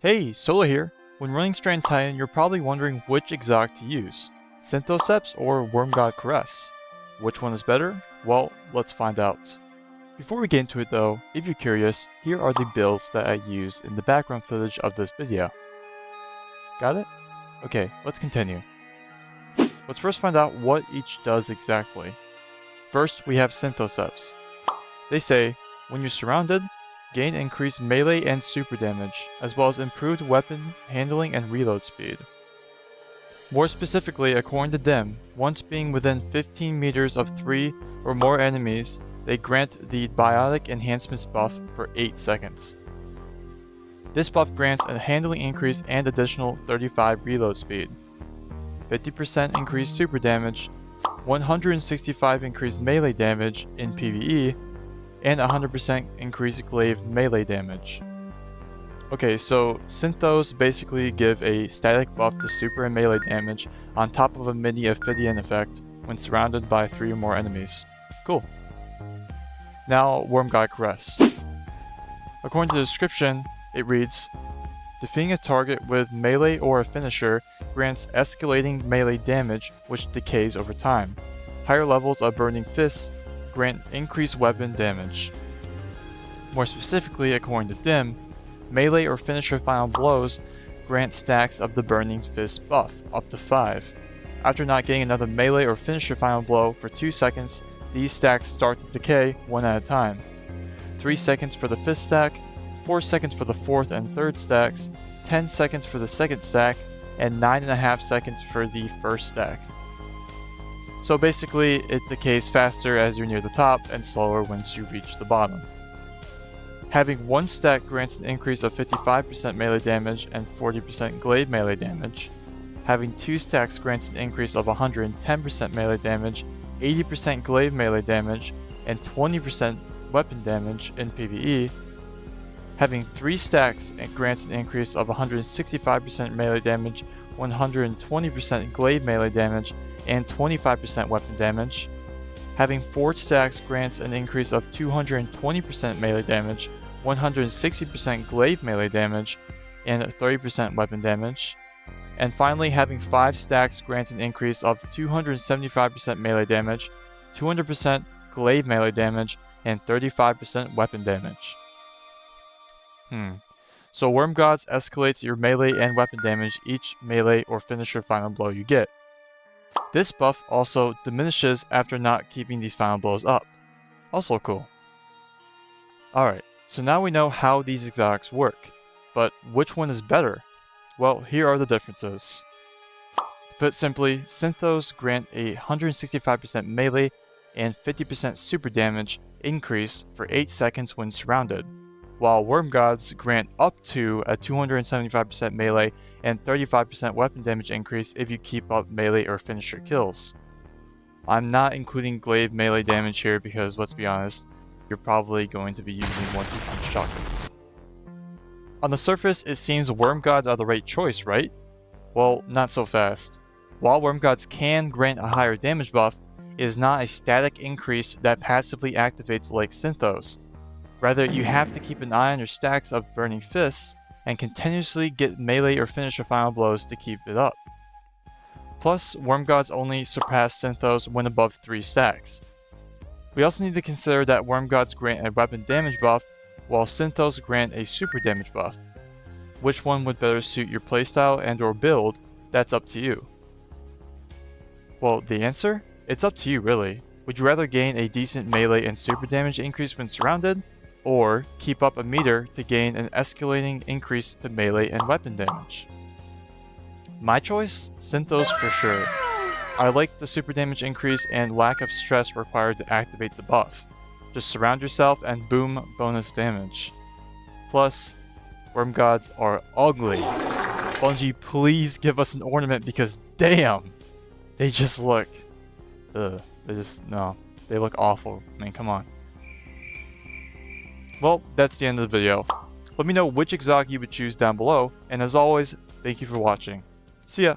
Hey, Solo here. When running Strand Titan, you're probably wondering which exotic to use, Synthoceps or WormGod Caress. Which one is better? Well, let's find out. Before we get into it though, if you're curious, here are the builds that I use in the background footage of this video. Got it? Okay, let's continue. Let's first find out what each does exactly. First, we have Synthoceps. They say, when you're surrounded, gain increased melee and super damage, as well as improved weapon handling and reload speed. More specifically, according to them, once being within 15 meters of 3 or more enemies, they grant the Biotic Enhancements buff for 8 seconds. This buff grants a handling increase and additional 35 reload speed, 50% increased super damage, 165 increased melee damage in PvE, and 100% increased glaive melee damage. Okay, so Synthos basically give a static buff to super and melee damage on top of a mini Ophidian effect when surrounded by 3 or more enemies. Cool. Now, WormGod Caress. According to the description, it reads, defeating a target with melee or a finisher grants escalating melee damage which decays over time. Higher levels of Burning Fists grant increased weapon damage. More specifically, according to Dim, melee or finisher final blows grant stacks of the Burning Fist buff, up to 5. After not getting another melee or finisher final blow for 2 seconds, these stacks start to decay one at a time. 3 seconds for the fifth stack, 4 seconds for the fourth and third stacks, 10 seconds for the second stack, and 9.5 seconds for the first stack. So basically, it decays faster as you're near the top and slower once you reach the bottom. Having 1 stack grants an increase of 55% melee damage and 40% glaive melee damage. Having 2 stacks grants an increase of 110% melee damage, 80% glaive melee damage, and 20% weapon damage in PvE. Having 3 stacks grants an increase of 165% melee damage, 120% glaive melee damage, and 25% weapon damage. Having 4 stacks grants an increase of 220% melee damage, 160% glaive melee damage, and 30% weapon damage. And finally, having 5 stacks grants an increase of 275% melee damage, 200% glaive melee damage, and 35% weapon damage. So WormGods escalates your melee and weapon damage each melee or finisher final blow you get. This buff also diminishes after not keeping these final blows up. Also cool. Alright, so now we know how these exotics work, but which one is better? Well, here are the differences. To put simply, Synthos grant a 165% melee and 50% super damage increase for 8 seconds when surrounded, while WormGods grant up to a 275% melee and 35% weapon damage increase if you keep up melee or finisher kills. I'm not including glaive melee damage here because, let's be honest, you're probably going to be using One-Two Punch shotguns. On the surface, it seems WormGods are the right choice, right? Well, not so fast. While WormGods can grant a higher damage buff, it is not a static increase that passively activates like Synthos. Rather, you have to keep an eye on your stacks of Burning Fists and continuously get melee or finisher final blows to keep it up. Plus, WormGods only surpass Synthos when above 3 stacks. We also need to consider that WormGods grant a weapon damage buff, while Synthos grant a super damage buff. Which one would better suit your playstyle and or build? That's up to you. Well, the answer? It's up to you really. Would you rather gain a decent melee and super damage increase when surrounded, or keep up a meter to gain an escalating increase to melee and weapon damage? My choice? Synthos for sure. I like the super damage increase and lack of stress required to activate the buff. Just surround yourself and boom, bonus damage. Plus, WormGods are ugly. Bungie, please give us an ornament because damn! They just look... Ugh. They look awful. I mean, come on. Well, that's the end of the video. Let me know which exotic you would choose down below, and as always, thank you for watching. See ya!